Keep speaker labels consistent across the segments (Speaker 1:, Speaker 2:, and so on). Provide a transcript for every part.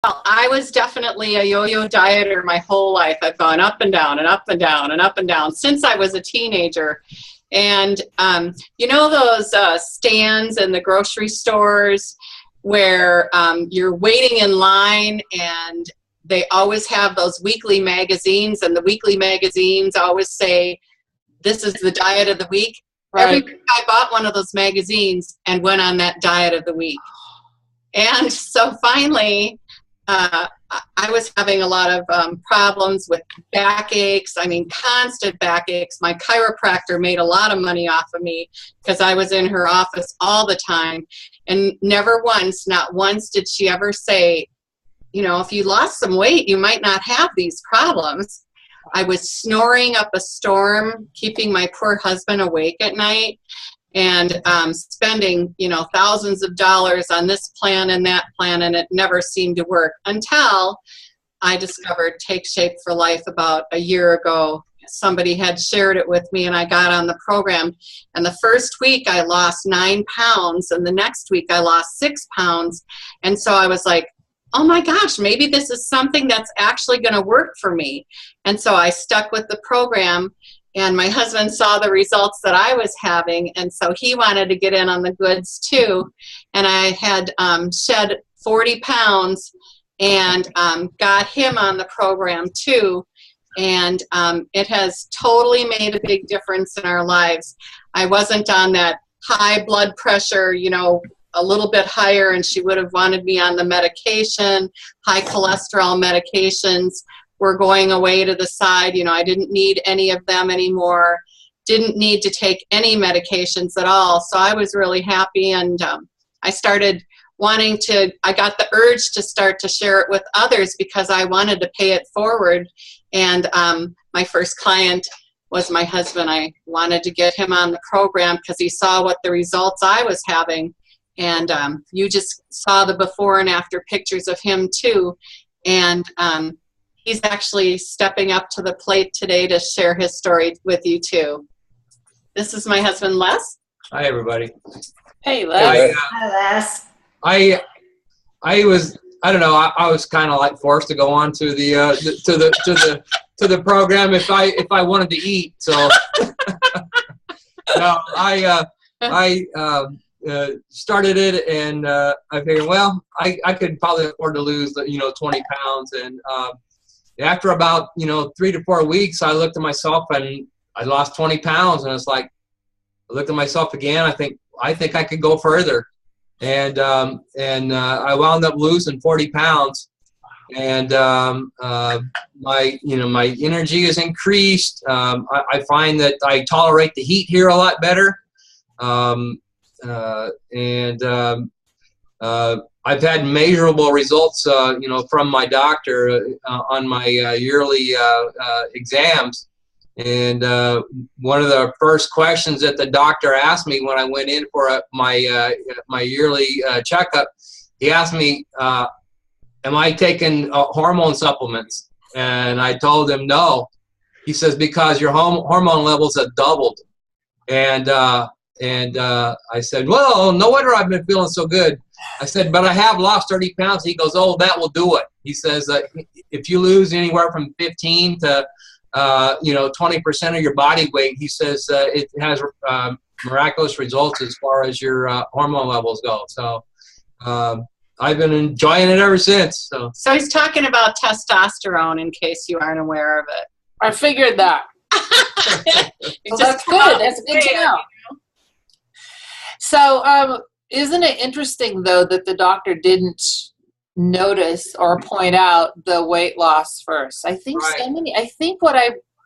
Speaker 1: Well, I was definitely a yo-yo dieter my whole life. I've gone up and down and up and down and up and down since I was a teenager. And you know those stands in the grocery stores where you're waiting in line and they always have those weekly magazines, and the weekly magazines always say, this is the diet of the week.
Speaker 2: Right.
Speaker 1: Every week I bought one of those magazines and went on that diet of the week. And so finally, I was having a lot of problems with backaches. I mean, constant backaches. My chiropractor made a lot of money off of me because I was in her office all the time. And never once, not once did she ever say, you know, if you lost some weight, you might not have these problems. I was snoring up a storm, keeping my poor husband awake at night, and spending, you know, thousands of dollars on this plan and that plan, and it never seemed to work until I discovered Take Shape for Life about a year ago. Somebody had shared it with me, and I got on the program. And the first week I lost 9 pounds, and the next week I lost 6 pounds. And so I was like, oh my gosh, maybe this is something that's actually going to work for me. And so I stuck with the program, and my husband saw the results that I was having, and so he wanted to get in on the goods too. And I had shed 40 pounds and got him on the program too. And it has totally made a big difference in our lives. I wasn't on that high blood pressure, you know, a little bit higher, and she would have wanted me on the medication. High cholesterol medications were going away to the side. You know, I didn't need any of them anymore. Didn't need to take any medications at all. So I was really happy, and I started wanting to, I got the urge to start to share it with others because I wanted to pay it forward. And my first client was my husband. I wanted to get him on the program because he saw what the results I was having. And you just saw the before and after pictures of him too. And he's actually stepping up to the plate today to share his story with you too. This is my husband, Les.
Speaker 3: Hi, everybody.
Speaker 2: Hey, Les.
Speaker 4: Hi, Les.
Speaker 3: I was, I don't know, I was kind of like forced to go on to the program if I wanted to eat. So no, I started it, and I figured, well, I could probably afford to lose, 20 pounds. And after about, 3 to 4 weeks, I looked at myself and I lost 20 pounds. And it's like, I looked at myself again. I think I could go further. And I wound up losing 40 pounds. And my energy has increased. I find that I tolerate the heat here a lot better. I've had measurable results, from my doctor on my yearly exams. And one of the first questions that the doctor asked me when I went in for my yearly checkup, he asked me, am I taking hormone supplements? And I told him no. He says, because your hormone levels have doubled. And I said, well, no wonder I've been feeling so good. I said, but I have lost 30 pounds. He goes, oh, that will do it. He says, if you lose anywhere from 15 to 20% of your body weight, he says it has miraculous results as far as your hormone levels go. So I've been enjoying it ever since.
Speaker 1: So he's talking about testosterone, in case you aren't aware of it.
Speaker 2: I figured that.
Speaker 1: Well,
Speaker 2: that's good. That's good to know. So isn't it interesting, though, that the doctor didn't notice or point out the weight loss first? I think right.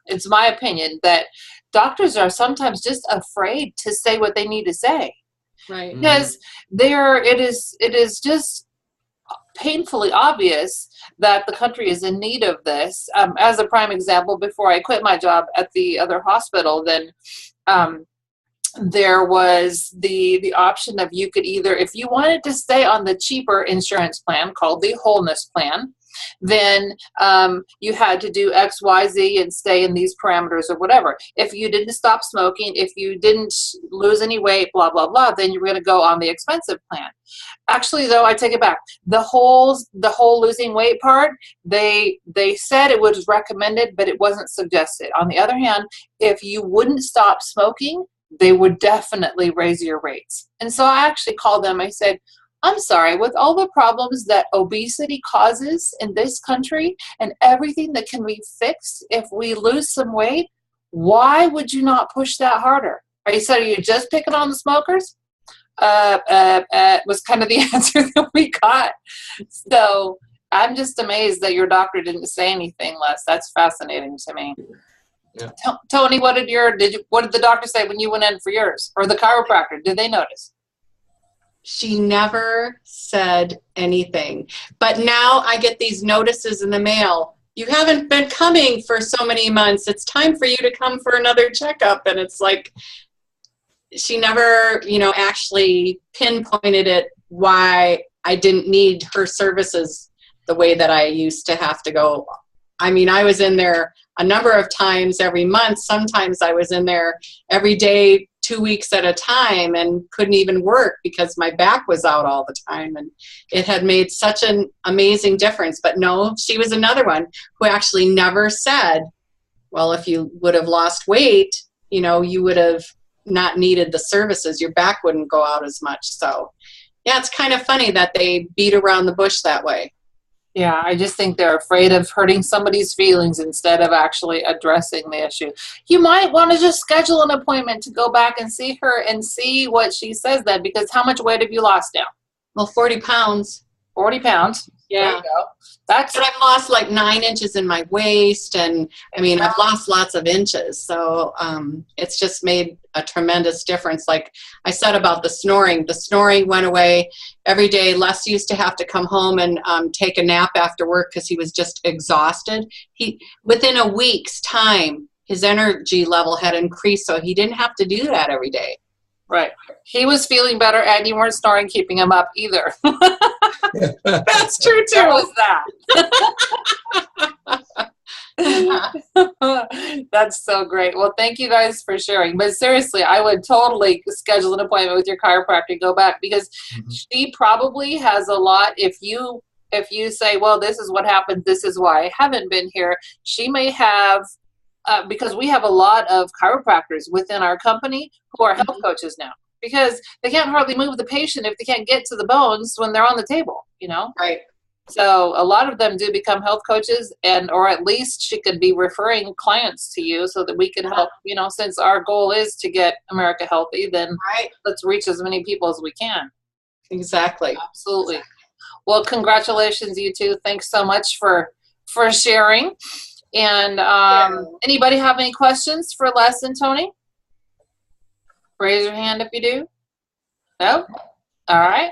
Speaker 2: It's my opinion that doctors are sometimes just afraid to say what they need to say.
Speaker 1: Right.
Speaker 2: Because it is just painfully obvious that the country is in need of this. As a prime example, before I quit my job at the other hospital, then there was the option of you could either, if you wanted to stay on the cheaper insurance plan called the wholeness plan, then you had to do X, Y, Z and stay in these parameters or whatever. If you didn't stop smoking, if you didn't lose any weight, blah, blah, blah, then you're going to go on the expensive plan. Actually, though, I take it back. The whole losing weight part, they said it was recommended, but it wasn't suggested. On the other hand, if you wouldn't stop smoking, they would definitely raise your rates. And so I actually called them. I said, I'm sorry, with all the problems that obesity causes in this country and everything that can be fixed if we lose some weight, why would you not push that harder? Are you just picking on the smokers? Was kind of the answer that we got. So I'm just amazed that your doctor didn't say anything, Les. That's fascinating to me.
Speaker 3: Yeah.
Speaker 2: Tony, what did the doctor say when you went in for yours, or the chiropractor? Did they notice?
Speaker 1: She never said anything. But now I get these notices in the mail. You haven't been coming for so many months. It's time for you to come for another checkup. And it's like, she never, actually pinpointed it why I didn't need her services the way that I used to have to go. I mean, I was in there a number of times every month. Sometimes I was in there every day, 2 weeks at a time, and couldn't even work because my back was out all the time. And it had made such an amazing difference. But no, she was another one who actually never said, well, if you would have lost weight, you would have not needed the services. Your back wouldn't go out as much. So yeah, it's kind of funny that they beat around the bush that way.
Speaker 2: Yeah, I just think they're afraid of hurting somebody's feelings instead of actually addressing the issue. You might want to just schedule an appointment to go back and see her and see what she says then, because how much weight have you lost now?
Speaker 1: Well, 40 pounds.
Speaker 2: 40 pounds.
Speaker 1: Yeah.
Speaker 2: There you go. But
Speaker 1: I've lost like 9 inches in my waist, and I've lost lots of inches. So it's just made a tremendous difference. Like I said about the snoring went away every day. Les used to have to come home and take a nap after work because he was just exhausted. Within a week's time, his energy level had increased, so he didn't have to do that every day.
Speaker 2: Right. He was feeling better, and you weren't snoring keeping him up either.
Speaker 1: That's true too.
Speaker 2: How was that? That's so great. Well, thank you guys for sharing. But seriously, I would totally schedule an appointment with your chiropractor, go back, because she probably has a lot. If you say, well, this is what happened, this is why I haven't been here, she may have, because we have a lot of chiropractors within our company who are health coaches now, because they can't hardly move the patient if they can't get to the bones when they're on the table,
Speaker 1: Right.
Speaker 2: So a lot of them do become health coaches, or at least she could be referring clients to you so that we can help, since our goal is to get America healthy, then let's reach as many people as we can.
Speaker 1: Exactly.
Speaker 2: Absolutely. Well, congratulations, you two. Thanks so much for sharing. And anybody have any questions for Les and Tony? Raise your hand if you do. No? All right.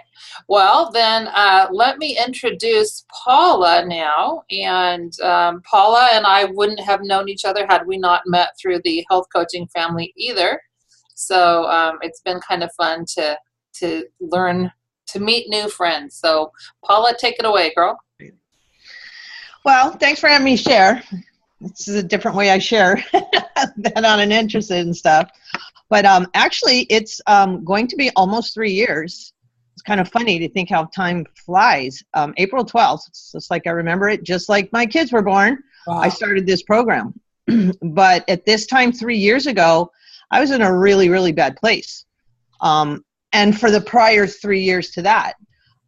Speaker 2: Well, then let me introduce Paula now. And Paula and I wouldn't have known each other had we not met through the health coaching family either. So it's been kind of fun to learn, to meet new friends. So Paula, take it away, girl.
Speaker 5: Well, thanks for having me share. This is a different way I share than on an interested in stuff. But actually, it's going to be almost 3 years. It's kind of funny to think how time flies. April 12th, it's just like I remember it, just like my kids were born, wow. I started this program. But at this time 3 years ago, I was in a really, really bad place. And for the prior 3 years to that,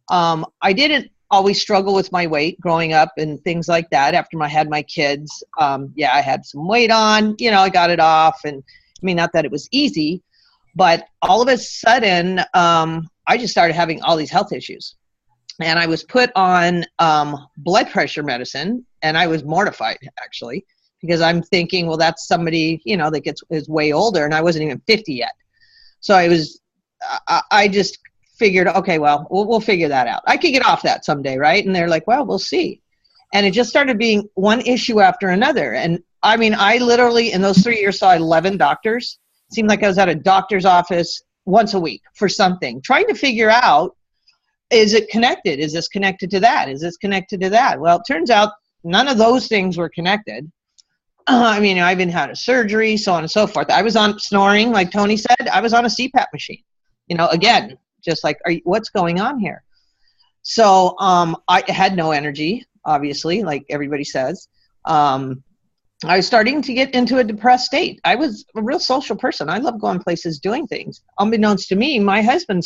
Speaker 5: I didn't always struggle with my weight growing up and things like that. After I had my kids, I had some weight on, I got it off. And not that it was easy, but all of a sudden, I just started having all these health issues. And I was put on blood pressure medicine, and I was mortified, actually, because I'm thinking, well, that's somebody, that is way older, and I wasn't even 50 yet. So I just figured, okay, well, we'll figure that out. I could get off that someday, right? And they're like, well, we'll see. And it just started being one issue after another. And I literally in those 3 years saw 11 doctors, seemed like I was at a doctor's office once a week for something, trying to figure out, is it connected? Is this connected to that? Is this connected to that? Well, it turns out none of those things were connected. I mean, I even had a surgery, so on and so forth. I was on snoring, like Tony said. I was on a CPAP machine. You know, again, just like, what's going on here? So I had no energy, obviously, like everybody says. I was starting to get into a depressed state. I was a real social person. I love going places, doing things. Unbeknownst to me, my husband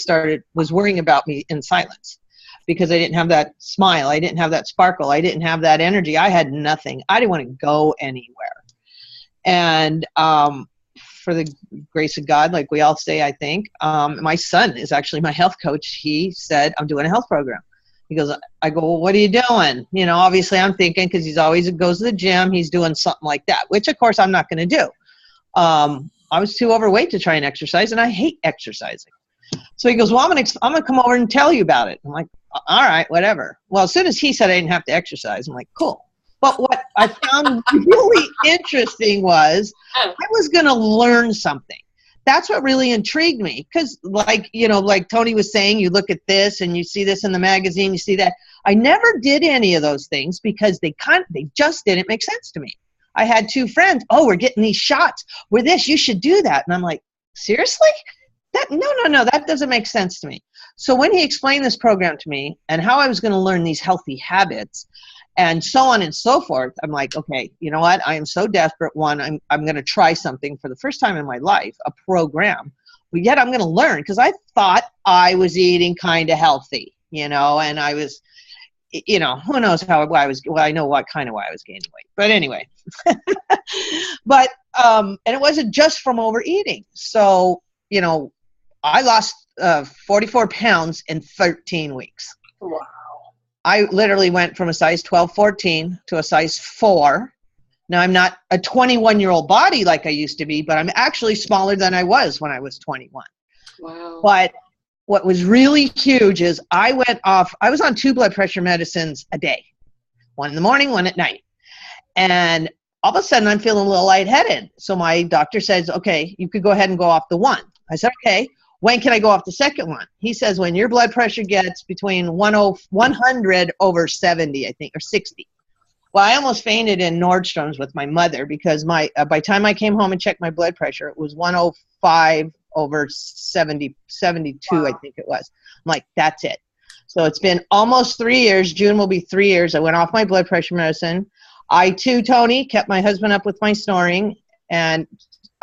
Speaker 5: was worrying about me in silence because I didn't have that smile. I didn't have that sparkle. I didn't have that energy. I had nothing. I didn't want to go anywhere. And for the grace of God, like we all say, I think, my son is actually my health coach. He said, I'm doing a health program. He goes, I go, well, what are you doing? You know, obviously I'm thinking, because he's always goes to the gym, he's doing something like that, which of course I'm not going to do. I was too overweight to try and exercise, and I hate exercising. So he goes, well, I'm gonna come over and tell you about it. I'm like, all right, whatever. Well, as soon as he said I didn't have to exercise, I'm like, cool. But what I found really interesting was I was going to learn something. That's what really intrigued me, because like, you know, like Tony was saying, you look at this and you see this in the magazine, you see that. I never did any of those things because they just didn't make sense to me. I had two friends, oh, we're getting these shots. We're this, you should do that. And I'm like, seriously? No, that doesn't make sense to me. So when he explained this program to me and how I was going to learn these healthy habits and so on and so forth, I'm like, okay, you know what? I am so desperate. One, I'm going to try something for the first time in my life, a program. But yet I'm going to learn, because I thought I was eating kind of healthy, you know, and I was, you know, who knows how I was. Well, I know why I was gaining weight, but anyway. But and it wasn't just from overeating. So, you know, I lost 44 pounds in 13 weeks.
Speaker 2: Wow.
Speaker 5: I literally went from a size 12, 14 to a size 4. Now, I'm not a 21-year-old body like I used to be, but I'm actually smaller than I was when I was 21.
Speaker 2: Wow.
Speaker 5: But what was really huge is I was on 2 blood pressure medicines a day, 1 in the morning, 1 at night. And all of a sudden, I'm feeling a little lightheaded. So my doctor says, okay, you could go ahead and go off the 1. I said, okay. When can I go off the second one? He says, when your blood pressure gets between 100 over 70, I think, or 60. Well, I almost fainted in Nordstrom's with my mother, because by the time I came home and checked my blood pressure, it was 105 over 72, wow. I think it was. I'm like, that's it. So it's been almost 3 years. June will be 3 years. I went off my blood pressure medicine. I, too, Tony, kept my husband up with my snoring, and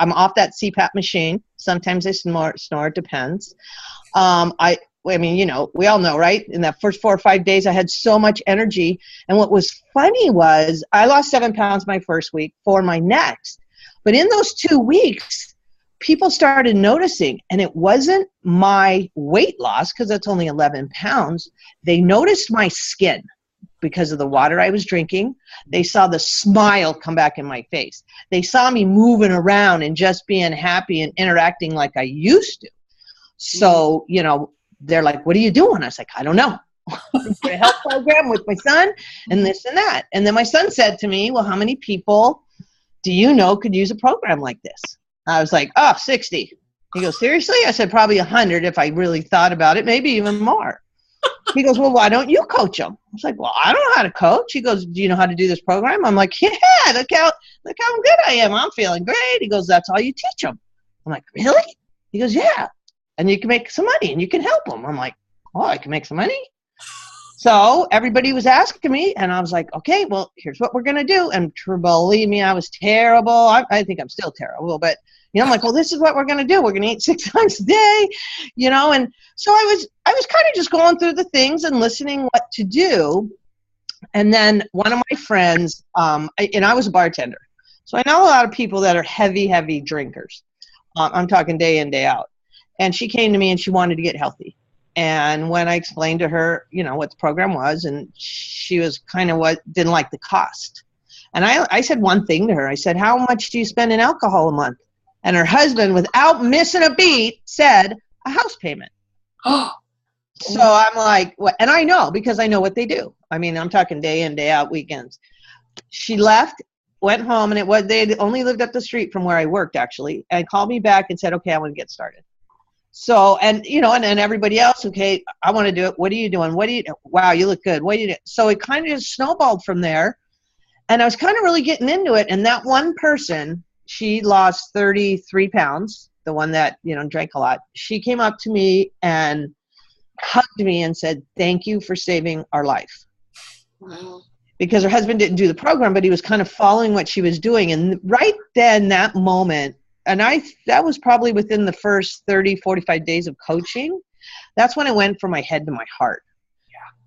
Speaker 5: I'm off that CPAP machine. Sometimes I snore, it depends. I mean, you know, we all know, right? In that first 4 or 5 days, I had so much energy. And what was funny was I lost 7 pounds my first week, 4 my next. But in those 2 weeks, people started noticing, and it wasn't my weight loss, because that's only 11 pounds. They noticed my skin because of the water I was drinking. They saw the smile come back in my face. They saw me moving around and just being happy and interacting like I used to. So, you know, they're like, what are you doing? I was like, I don't know. A health program with my son and this and that. And then my son said to me, well, how many people do you know could use a program like this? I was like, 60. He goes, seriously? I said, probably 100 if I really thought about it, maybe even more. He goes, well, why don't you coach them? I was like, well, I don't know how to coach. He goes, do you know how to do this program? I'm like, yeah, look how good I am. I'm feeling great. He goes, that's all you teach them. I'm like, really? He goes, yeah. And you can make some money and you can help them. I'm like, oh, I can make some money? So everybody was asking me, and I was like, okay, well, here's what we're going to do. And believe me, I was terrible. I think I'm still terrible, but you know, I'm like, well, this is what we're going to do. We're going to eat 6 times a day, you know? And so I was kind of just going through the things and listening what to do. And then one of my friends, and I was a bartender. So I know a lot of people that are heavy, heavy drinkers. I'm talking day in, day out. And she came to me and she wanted to get healthy. And when I explained to her, you know, what the program was, and she was kind of didn't like the cost. And I said one thing to her. I said, how much do you spend in alcohol a month? And her husband, without missing a beat, said, a house payment. So I'm like, what? And I know, because I know what they do. I mean, I'm talking day in, day out, weekends. She left. went home, and they had only lived up the street from where I worked, actually, and called me back and said, okay, I want to get started. So, and and everybody else, okay, I want to do it. What are you doing? Wow, you look good. What do you do? So it kind of just snowballed from there. And I was kind of really getting into it. And that one person, she lost 33 pounds, the one that, drank a lot. She came up to me and hugged me and said, thank you for saving our life.
Speaker 1: Wow.
Speaker 5: Because her husband didn't do the program, but he was kind of following what she was doing. And right then, that moment, and that was probably within the first 30, 45 days of coaching, that's when it went from my head to my heart.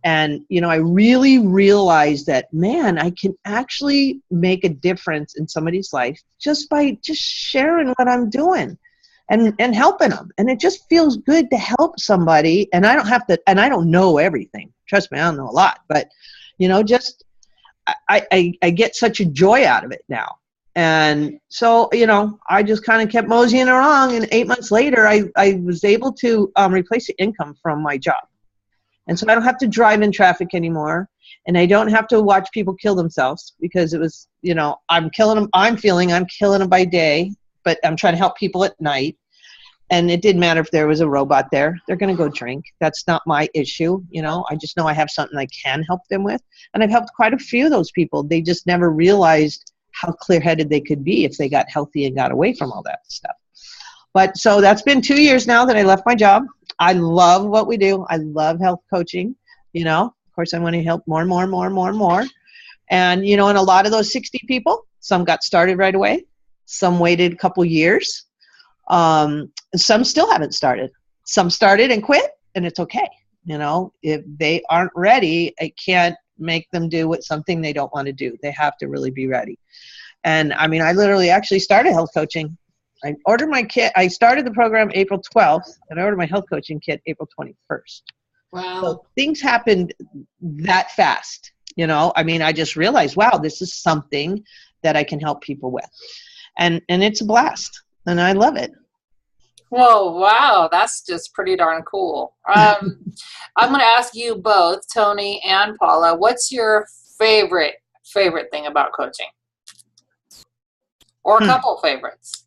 Speaker 5: And, I really realized that, man, I can actually make a difference in somebody's life just by just sharing what I'm doing and helping them. And it just feels good to help somebody. And I don't have to, and I don't know everything. Trust me, I don't know a lot. But, I get such a joy out of it now. And so, I just kind of kept moseying along. And 8 months later, I was able to replace the income from my job. And so I don't have to drive in traffic anymore. And I don't have to watch people kill themselves because it was, I'm killing them. I'm killing them by day, but I'm trying to help people at night. And it didn't matter if there was a robot there. They're going to go drink. That's not my issue. I just know I have something I can help them with. And I've helped quite a few of those people. They just never realized how clear-headed they could be if they got healthy and got away from all that stuff. But so that's been 2 years now that I left my job. I love what we do. I love health coaching. Of course, I want to help more and more and more and more and more. And, and a lot of those 60 people, some got started right away. Some waited a couple years. Some still haven't started. Some started and quit, and it's okay. If they aren't ready, I can't make them do something they don't want to do. They have to really be ready. And I mean, I literally actually started health coaching. I ordered my kit. I started the program April 12th, and I ordered my health coaching kit April 21st.
Speaker 1: Wow.
Speaker 5: So things happened that fast. I mean, I just realized, wow, this is something that I can help people with. And it's a blast, and I love it.
Speaker 2: Whoa, wow, that's just pretty darn cool. I'm going to ask you both, Tony and Paula, what's your favorite thing about coaching? Or a couple favorites?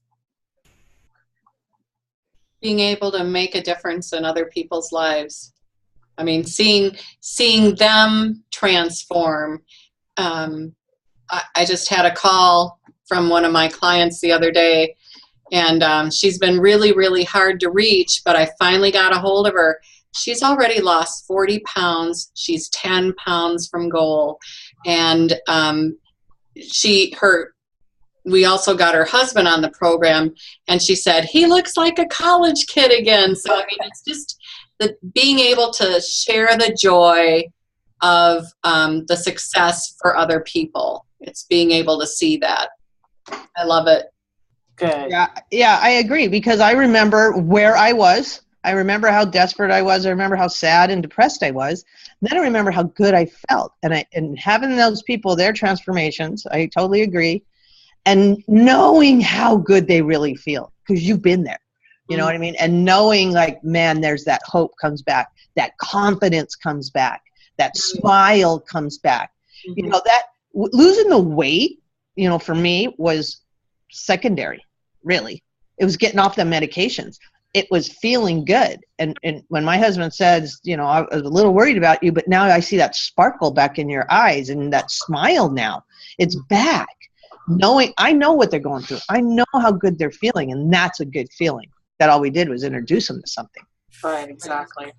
Speaker 1: Being able to make a difference in other people's lives. I mean, seeing them transform. I just had a call from one of my clients the other day, and she's been really, really hard to reach, but I finally got a hold of her. She's already lost 40 pounds. She's 10 pounds from goal. And we also got her husband on the program, and she said, he looks like a college kid again. So, I mean, it's just being able to share the joy of the success for other people. It's being able to see that. I love it.
Speaker 2: Good.
Speaker 5: Yeah, I agree, because I remember where I was. I remember how desperate I was. I remember how sad and depressed I was. Then I remember how good I felt. And having those people, their transformations, I totally agree. And knowing how good they really feel, because you've been there. You know what I mean? And knowing, like, man, there's that hope comes back. That confidence comes back. That smile comes back.
Speaker 1: Mm-hmm.
Speaker 5: That losing the weight, for me was secondary, really. It was getting off the medications. It was feeling good. And when my husband says, I was a little worried about you, but now I see that sparkle back in your eyes and that smile now. It's back. I know what they're going through. I know how good they're feeling, and that's a good feeling. That all we did was introduce them to something.
Speaker 2: Right, exactly.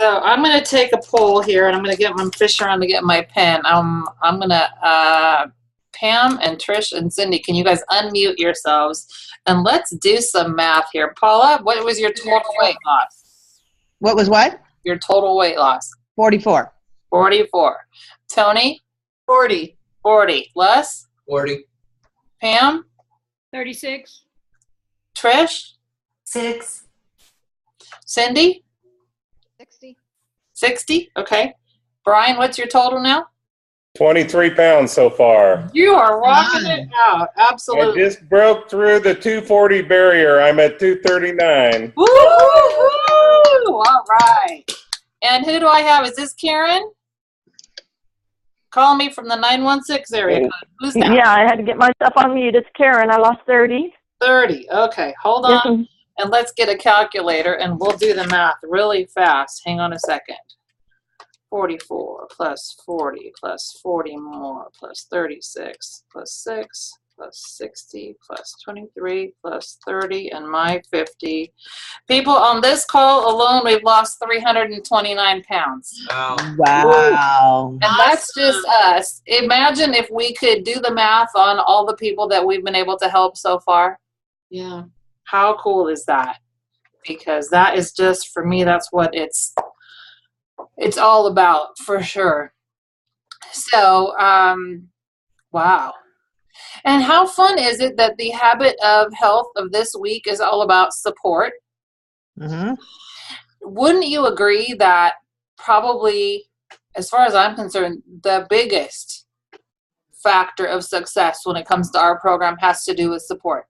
Speaker 2: So I'm going to take a poll here, and I'm going to I'm fishing around to get my pen. I'm going to, Pam and Trish and Cindy, can you guys unmute yourselves? And let's do some math here. Paula, what was your total weight loss?
Speaker 5: What was what?
Speaker 2: Your total weight loss.
Speaker 5: 44.
Speaker 2: 44. Tony?
Speaker 1: 40.
Speaker 2: 40. Les?
Speaker 3: 40.
Speaker 2: Pam?
Speaker 6: 36.
Speaker 2: Trish?
Speaker 4: 6.
Speaker 2: Cindy?
Speaker 5: 60.
Speaker 2: 60? Okay. Brian, what's your total now?
Speaker 7: 23 pounds so far.
Speaker 2: You are rocking it out. Absolutely.
Speaker 7: I just broke through the 240 barrier. I'm at 239.
Speaker 2: Woo-hoo-hoo! All right. And who do I have? Is this Karen? calling me from the 916 area code. Who's that?
Speaker 6: Yeah, I had to get myself on mute. It's Karen. I lost 30.
Speaker 2: 30. Okay, hold on. And let's get a calculator, and we'll do the math really fast. Hang on a second. 44 plus 40 plus 40 more plus 36 plus 6 plus 60 plus 23 plus 30 and my 50. People, on this call alone, we've lost 329 pounds.
Speaker 5: Wow.
Speaker 2: And that's just us. Imagine if we could do the math on all the people that we've been able to help so far.
Speaker 1: Yeah.
Speaker 2: How cool is that? Because that is just, for me, that's what it's all about, for sure. So, wow. And how fun is it that the habit of health of this week is all about support?
Speaker 5: Mm-hmm.
Speaker 2: Wouldn't you agree that probably, as far as I'm concerned, the biggest factor of success when it comes to our program has to do with support?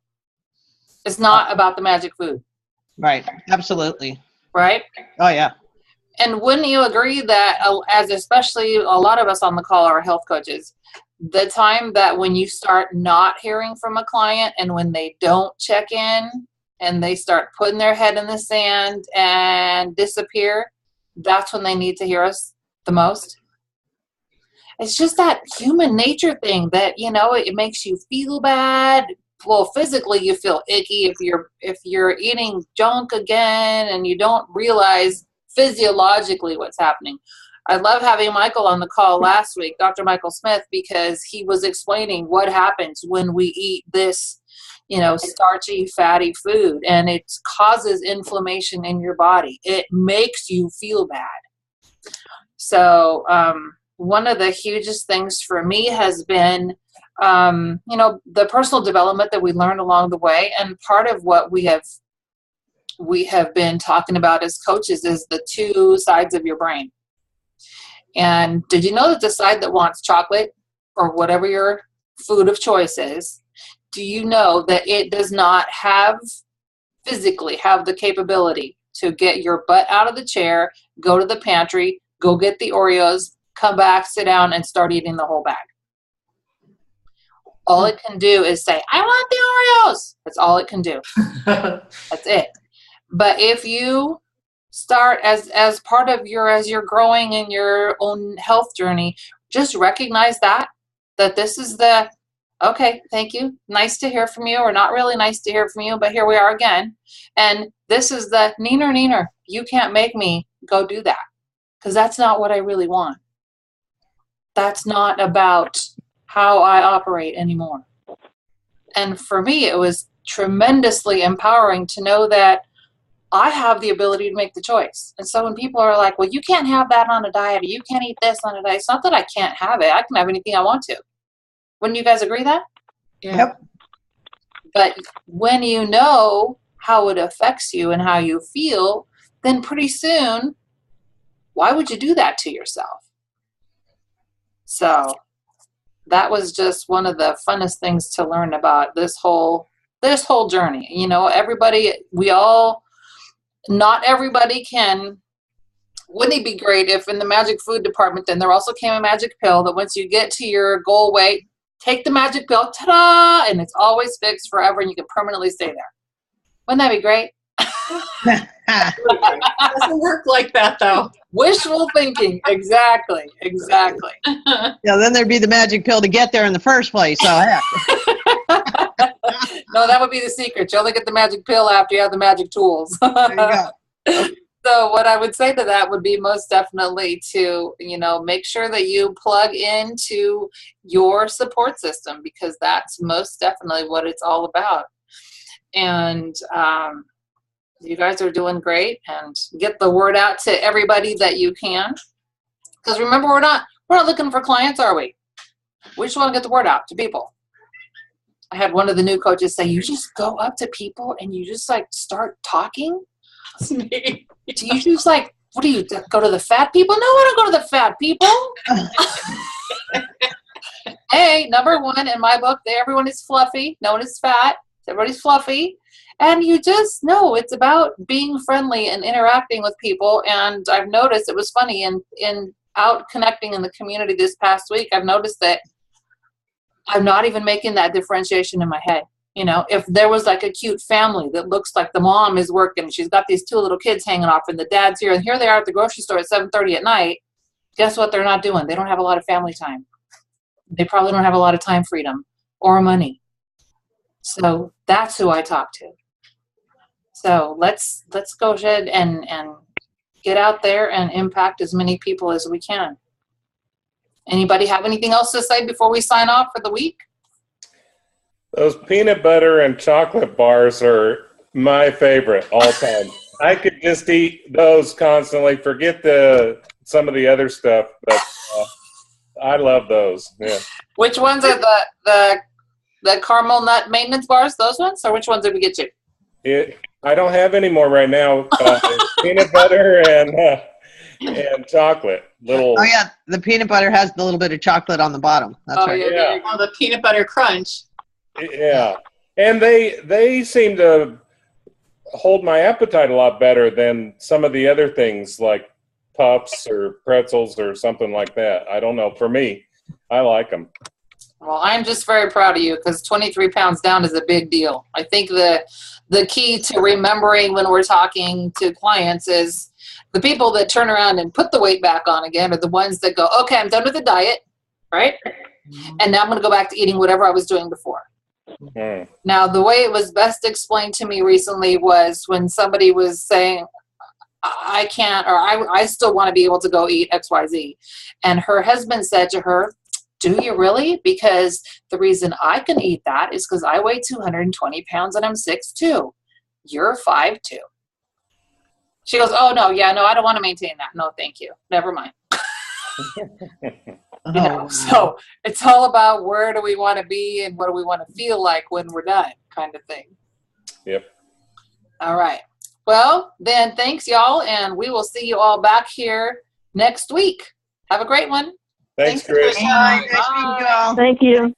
Speaker 2: It's not about the magic food.
Speaker 5: Right. Absolutely.
Speaker 2: Right?
Speaker 5: Oh, yeah.
Speaker 2: And wouldn't you agree that, as especially a lot of us on the call are health coaches, the time that when you start not hearing from a client and when they don't check in and they start putting their head in the sand and disappear, that's when they need to hear us the most? It's just that human nature thing that, you know, it makes you feel bad. Well, physically you feel icky if you're eating junk again and you don't realize physiologically what's happening. I love having Michael on the call last week, Dr. Michael Smith, because he was explaining what happens when we eat this, you know, starchy, fatty food, and it causes inflammation in your body. It makes you feel bad. So one of the hugest things for me has been, you know, the personal development that we learned along the way, and part of what we have been talking about as coaches is the two sides of your brain. And did you know that the side that wants chocolate or whatever your food of choice is, do you know that it does not physically have the capability to get your butt out of the chair, go to the pantry, go get the Oreos, come back, sit down, and start eating the whole bag? All it can do is say, I want the Oreos. That's all it can do. That's it. But if you start as part of as you're growing in your own health journey, just recognize that this is the, okay, thank you, nice to hear from you, or not really nice to hear from you, but here we are again. And this is the neener, you can't make me go do that, because that's not what I really want. That's not about how I operate anymore. And for me, it was tremendously empowering to know that I have the ability to make the choice. And so when people are like, well, you can't have that on a diet, or you can't eat this on a diet, it's not that I can't have it. I can have anything I want to. Wouldn't you guys agree that?
Speaker 1: Yeah.
Speaker 5: Yep.
Speaker 2: But when you know how it affects you and how you feel, then pretty soon, why would you do that to yourself? So that was just one of the funnest things to learn about this whole journey. You know, not everybody can. Wouldn't it be great if in the magic food department then there also came a magic pill that once you get to your goal weight, take the magic pill, ta-da, and it's always fixed forever and you can permanently stay there. Wouldn't that be great?
Speaker 1: It doesn't work like that, though.
Speaker 2: Wishful thinking. Exactly.
Speaker 5: Yeah, then there'd be the magic pill to get there in the first place. So heck.
Speaker 2: No, that would be the secret. You only get the magic pill after you have the magic tools.
Speaker 5: There you go.
Speaker 2: So what I would say to that would be most definitely to, you know, make sure that you plug into your support system, because that's most definitely what it's all about. And you guys are doing great, and get the word out to everybody that you can. Because remember, we're not looking for clients, are we? We just want to get the word out to people. I had one of the new coaches say, you just go up to people and you just like start talking?
Speaker 1: That's me.
Speaker 2: Do you just like, what do you go to the fat people? No, I don't go to the fat people. Hey, number one in my book, everyone is fluffy. No one is fat. Everybody's fluffy. And you just know it's about being friendly and interacting with people. And I've noticed, it was funny, in out connecting in the community this past week, I've noticed that I'm not even making that differentiation in my head. You know, if there was like a cute family that looks like the mom is working, she's got these 2 little kids hanging off and the dad's here, and here they are at the grocery store at 7:30 at night, guess what they're not doing? They don't have a lot of family time. They probably don't have a lot of time freedom or money. So that's who I talk to. So let's go ahead and get out there and impact as many people as we can. Anybody have anything else to say before we sign off for the week?
Speaker 7: Those peanut butter and chocolate bars are my favorite all time. I could just eat those constantly. Forget some of the other stuff, but I love those. Yeah.
Speaker 2: Which ones are the caramel nut maintenance bars? Those ones, or which ones did we get you?
Speaker 7: I don't have any more right now. Peanut butter and chocolate.
Speaker 5: Oh yeah, the peanut butter has the little bit of chocolate on the bottom. That's right.
Speaker 2: Yeah.
Speaker 1: Oh, the peanut butter crunch.
Speaker 7: Yeah, and they seem to hold my appetite a lot better than some of the other things like puffs or pretzels or something like that. I don't know. For me, I like them.
Speaker 2: Well, I'm just very proud of you because 23 pounds down is a big deal. I think the key to remembering when we're talking to clients is the people that turn around and put the weight back on again are the ones that go, okay, I'm done with the diet, right? And now I'm going to go back to eating whatever I was doing before.
Speaker 7: Mm.
Speaker 2: Now, the way it was best explained to me recently was when somebody was saying, I can't, or I still want to be able to go eat XYZ. And her husband said to her, do you really? Because the reason I can eat that is because I weigh 220 pounds and I'm 6'2". You're 5'2". She goes, oh, no, yeah, no, I don't want to maintain that. No, thank you. Never mind. You know, so it's all about where do we want to be and what do we want to feel like when we're done, kind of thing.
Speaker 7: Yep.
Speaker 2: All right. Well, then thanks, y'all, and we will see you all back here next week. Have a great one.
Speaker 7: Thanks, Chris.
Speaker 5: Bye. Nice meeting you all.
Speaker 6: Thank you.